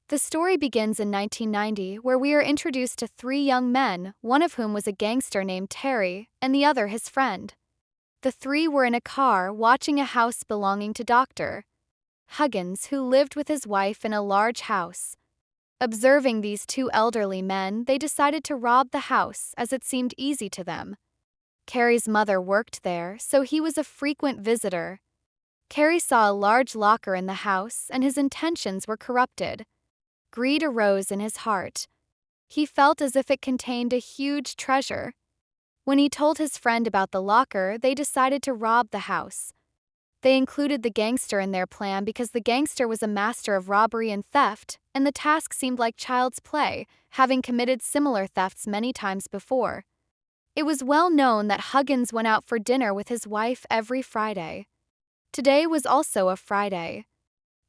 The story begins in 1990, where we are introduced to three young men, one of whom was a gangster named Terry, and the other his friend. The three were in a car watching a house belonging to Dr. Huggins, who lived with his wife in a large house. Observing these two elderly men, they decided to rob the house as it seemed easy to them. Carrie's mother worked there, so he was a frequent visitor. Carrie saw a large locker in the house, and his intentions were corrupted. Greed arose in his heart. He felt as if it contained a huge treasure. When he told his friend about the locker, they decided to rob the house. They included the gangster in their plan because the gangster was a master of robbery and theft, and the task seemed like child's play, having committed similar thefts many times before. It was well known that Huggins went out for dinner with his wife every Friday. Today was also a Friday.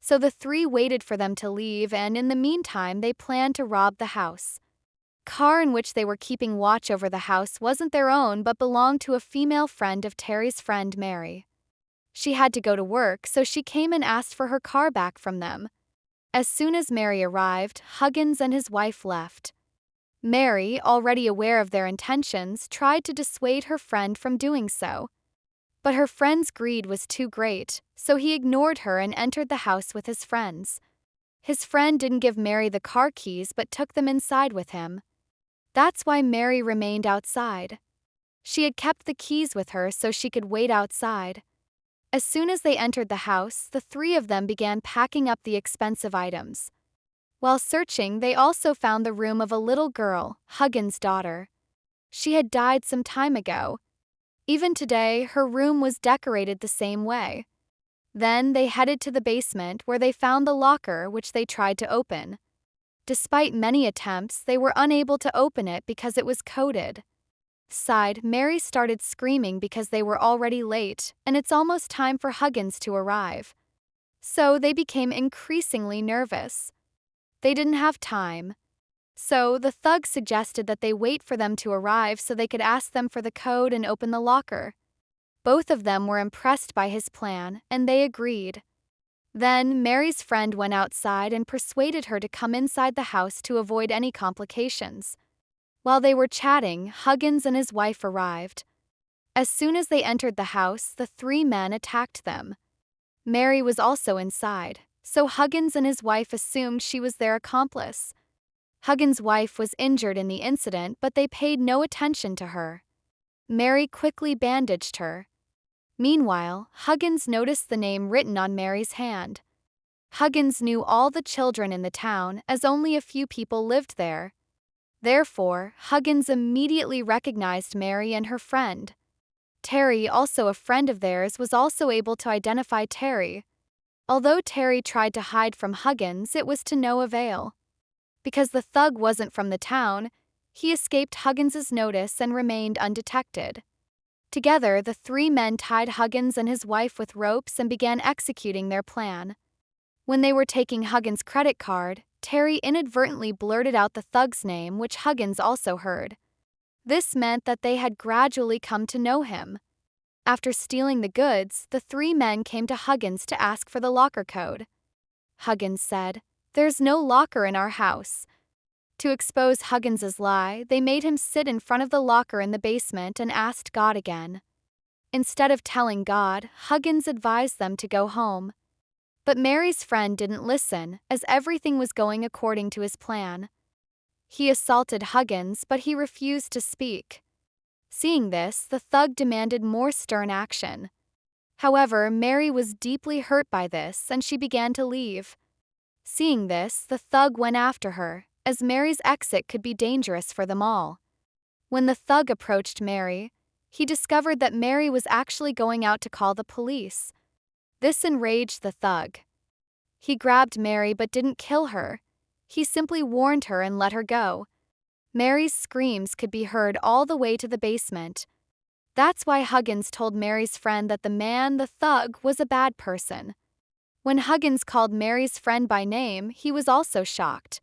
So the three waited for them to leave, and in the meantime they planned to rob the house. Car in which they were keeping watch over the house wasn't their own but belonged to a female friend of Terry's friend Mary. She had to go to work, so she came and asked for her car back from them. As soon as Mary arrived, Huggins and his wife left. Mary, already aware of their intentions, tried to dissuade her friend from doing so. But her friend's greed was too great, so he ignored her and entered the house with his friends. His friend didn't give Mary the car keys but took them inside with him. That's why Mary remained outside. She had kept the keys with her so she could wait outside. As soon as they entered the house, the three of them began packing up the expensive items. While searching, they also found the room of a little girl, Huggins' daughter. She had died some time ago. Even today, her room was decorated the same way. Then they headed to the basement where they found the locker, which they tried to open. Despite many attempts, they were unable to open it because it was coded. Inside, Mary started screaming because they were already late, and it's almost time for Huggins to arrive. So they became increasingly nervous. They didn't have time. So the thug suggested that they wait for them to arrive so they could ask them for the code and open the locker. Both of them were impressed by his plan, and they agreed. Then Mary's friend went outside and persuaded her to come inside the house to avoid any complications. While they were chatting, Huggins and his wife arrived. As soon as they entered the house, the three men attacked them. Mary was also inside, so Huggins and his wife assumed she was their accomplice. Huggins' wife was injured in the incident, but they paid no attention to her. Mary quickly bandaged her. Meanwhile, Huggins noticed the name written on Mary's hand. Huggins knew all the children in the town, as only a few people lived there. Therefore, Huggins immediately recognized Mary and her friend. Terry, also a friend of theirs, was also able to identify Terry. Although Terry tried to hide from Huggins, it was to no avail. Because the thug wasn't from the town, he escaped Huggins's notice and remained undetected. Together, the three men tied Huggins and his wife with ropes and began executing their plan. When they were taking Huggins' credit card, Terry inadvertently blurted out the thug's name, which Huggins also heard. This meant that they had gradually come to know him. After stealing the goods, the three men came to Huggins to ask for the locker code. Huggins said, "There's no locker in our house." To expose Huggins's lie, they made him sit in front of the locker in the basement and asked God again. Instead of telling God, Huggins advised them to go home. But Mary's friend didn't listen, as everything was going according to his plan. He assaulted Huggins, but he refused to speak. Seeing this, the thug demanded more stern action. However, Mary was deeply hurt by this, and she began to leave. Seeing this, the thug went after her, as Mary's exit could be dangerous for them all. When the thug approached Mary, he discovered that Mary was actually going out to call the police. This enraged the thug. He grabbed Mary but didn't kill her. He simply warned her and let her go. Mary's screams could be heard all the way to the basement. That's why Huggins told Mary's friend that the thug, was a bad person. When Huggins called Mary's friend by name, he was also shocked.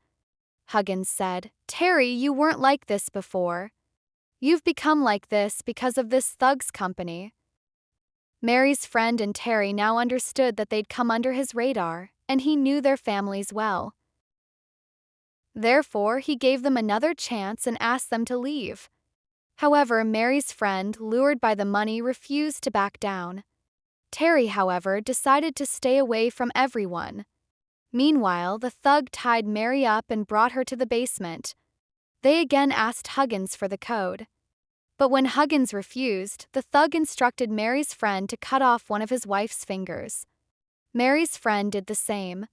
Huggins said, "Terry, you weren't like this before. You've become like this because of this thug's company." Mary's friend and Terry now understood that they'd come under his radar, and he knew their families well. Therefore, he gave them another chance and asked them to leave. However, Mary's friend, lured by the money, refused to back down. Terry, however, decided to stay away from everyone. Meanwhile, the thug tied Mary up and brought her to the basement. They again asked Huggins for the code. But when Huggins refused, the thug instructed Mary's friend to cut off one of his wife's fingers. Mary's friend did the same.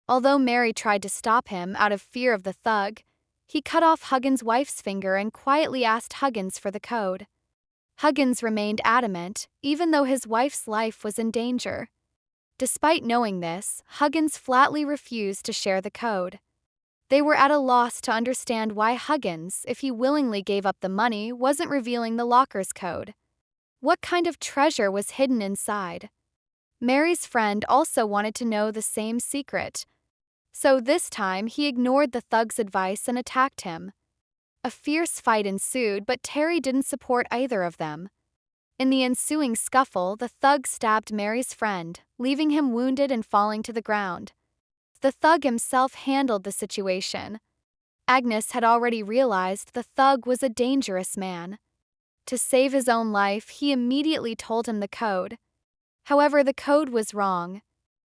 Although Mary tried to stop him out of fear of the thug, he cut off Huggins' wife's finger and quietly asked Huggins for the code. Huggins remained adamant, even though his wife's life was in danger. Despite knowing this, Huggins flatly refused to share the code. They were at a loss to understand why Huggins, if he willingly gave up the money, wasn't revealing the locker's code. What kind of treasure was hidden inside? Mary's friend also wanted to know the same secret. So this time he ignored the thug's advice and attacked him. A fierce fight ensued, but Terry didn't support either of them. In the ensuing scuffle, the thug stabbed Mary's friend, leaving him wounded and falling to the ground. The thug himself handled the situation. Agnes had already realized the thug was a dangerous man. To save his own life, he immediately told him the code. However, the code was wrong.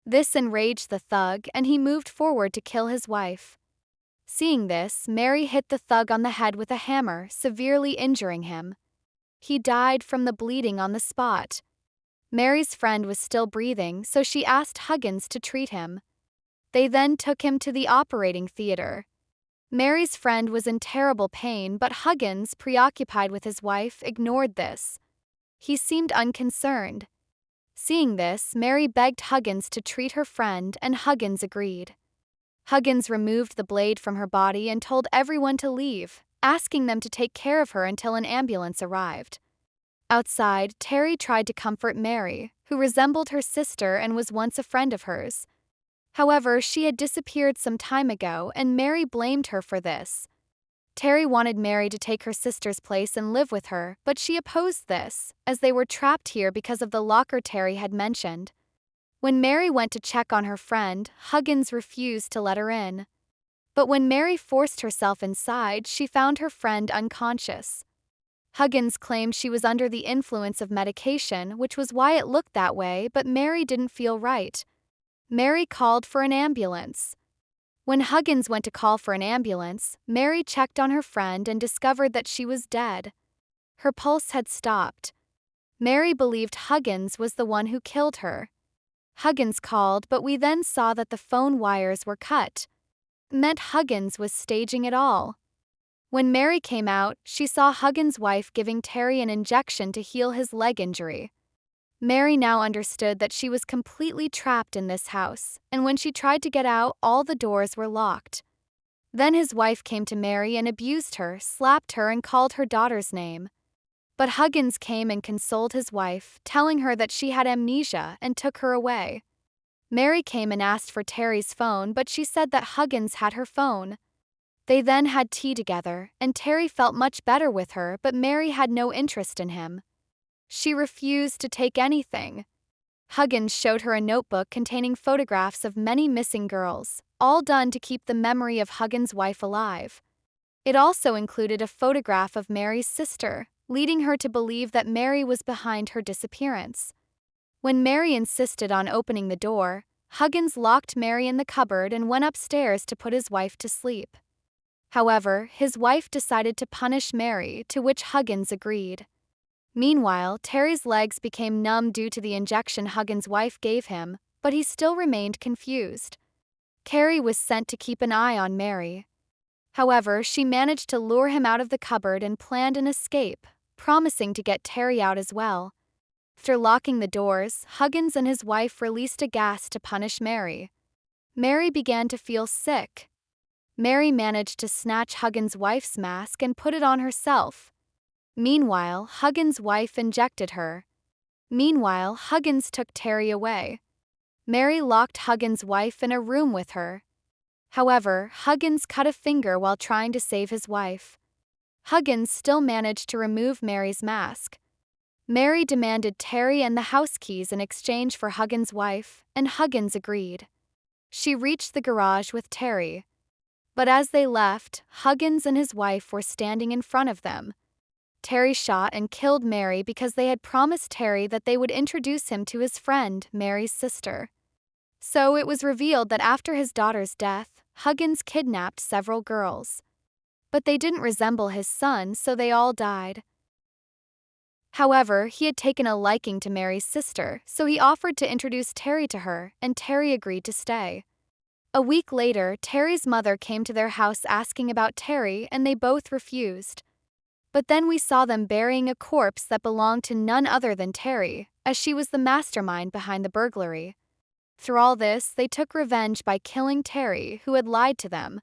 This enraged the thug, and he moved forward to kill his wife. Seeing this, Mary hit the thug on the head with a hammer, severely injuring him. He died from the bleeding on the spot. Mary's friend was still breathing, so she asked Huggins to treat him. They then took him to the operating theater. Mary's friend was in terrible pain, but Huggins, preoccupied with his wife, ignored this. He seemed unconcerned. Seeing this, Mary begged Huggins to treat her friend, and Huggins agreed. Huggins removed the blade from her body and told everyone to leave, asking them to take care of her until an ambulance arrived. Outside, Terry tried to comfort Mary, who resembled her sister and was once a friend of hers. However, she had disappeared some time ago, and Mary blamed her for this. Terry wanted Mary to take her sister's place and live with her, but she opposed this, as they were trapped here because of the locker Terry had mentioned. When Mary went to check on her friend, Huggins refused to let her in. But when Mary forced herself inside, she found her friend unconscious. Huggins claimed she was under the influence of medication, which was why it looked that way, but Mary didn't feel right. Mary called for an ambulance. When Huggins went to call for an ambulance, Mary checked on her friend and discovered that she was dead. Her pulse had stopped. Mary believed Huggins was the one who killed her. Huggins called, but we then saw that the phone wires were cut. Meant Huggins was staging it all. When Mary came out, she saw Huggins' wife giving Terry an injection to heal his leg injury. Mary now understood that she was completely trapped in this house, and when she tried to get out, all the doors were locked. Then his wife came to Mary and abused her, slapped her, and called her daughter's name. But Huggins came and consoled his wife, telling her that she had amnesia, and took her away. Mary came and asked for Terry's phone, but she said that Huggins had her phone. They then had tea together, and Terry felt much better with her, but Mary had no interest in him. She refused to take anything. Huggins showed her a notebook containing photographs of many missing girls, all done to keep the memory of Huggins' wife alive. It also included a photograph of Mary's sister, leading her to believe that Mary was behind her disappearance. When Mary insisted on opening the door, Huggins locked Mary in the cupboard and went upstairs to put his wife to sleep. However, his wife decided to punish Mary, to which Huggins agreed. Meanwhile, Terry's legs became numb due to the injection Huggins' wife gave him, but he still remained confused. Terry was sent to keep an eye on Mary. However, she managed to lure him out of the cupboard and planned an escape, promising to get Terry out as well. After locking the doors, Huggins and his wife released a gas to punish Mary. Mary began to feel sick. Mary managed to snatch Huggins' wife's mask and put it on herself. Meanwhile, Huggins' wife injected her. Meanwhile, Huggins took Terry away. Mary locked Huggins' wife in a room with her. However, Huggins cut a finger while trying to save his wife. Huggins still managed to remove Mary's mask. Mary demanded Terry and the house keys in exchange for Huggins' wife, and Huggins agreed. She reached the garage with Terry. But as they left, Huggins and his wife were standing in front of them. Terry shot and killed Mary because they had promised Terry that they would introduce him to his friend, Mary's sister. So it was revealed that after his daughter's death, Huggins kidnapped several girls. But they didn't resemble his son, so they all died. However, he had taken a liking to Mary's sister, so he offered to introduce Terry to her, and Terry agreed to stay. A week later, Terry's mother came to their house asking about Terry, and they both refused. But then we saw them burying a corpse that belonged to none other than Terry, as she was the mastermind behind the burglary. Through all this, they took revenge by killing Terry, who had lied to them.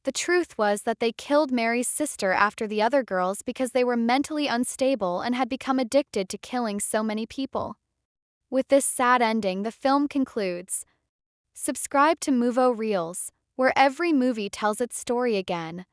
The truth was that they killed Mary's sister after the other girls because they were mentally unstable and had become addicted to killing so many people. With this sad ending, the film concludes. Subscribe to Movo Reels, where every movie tells its story again.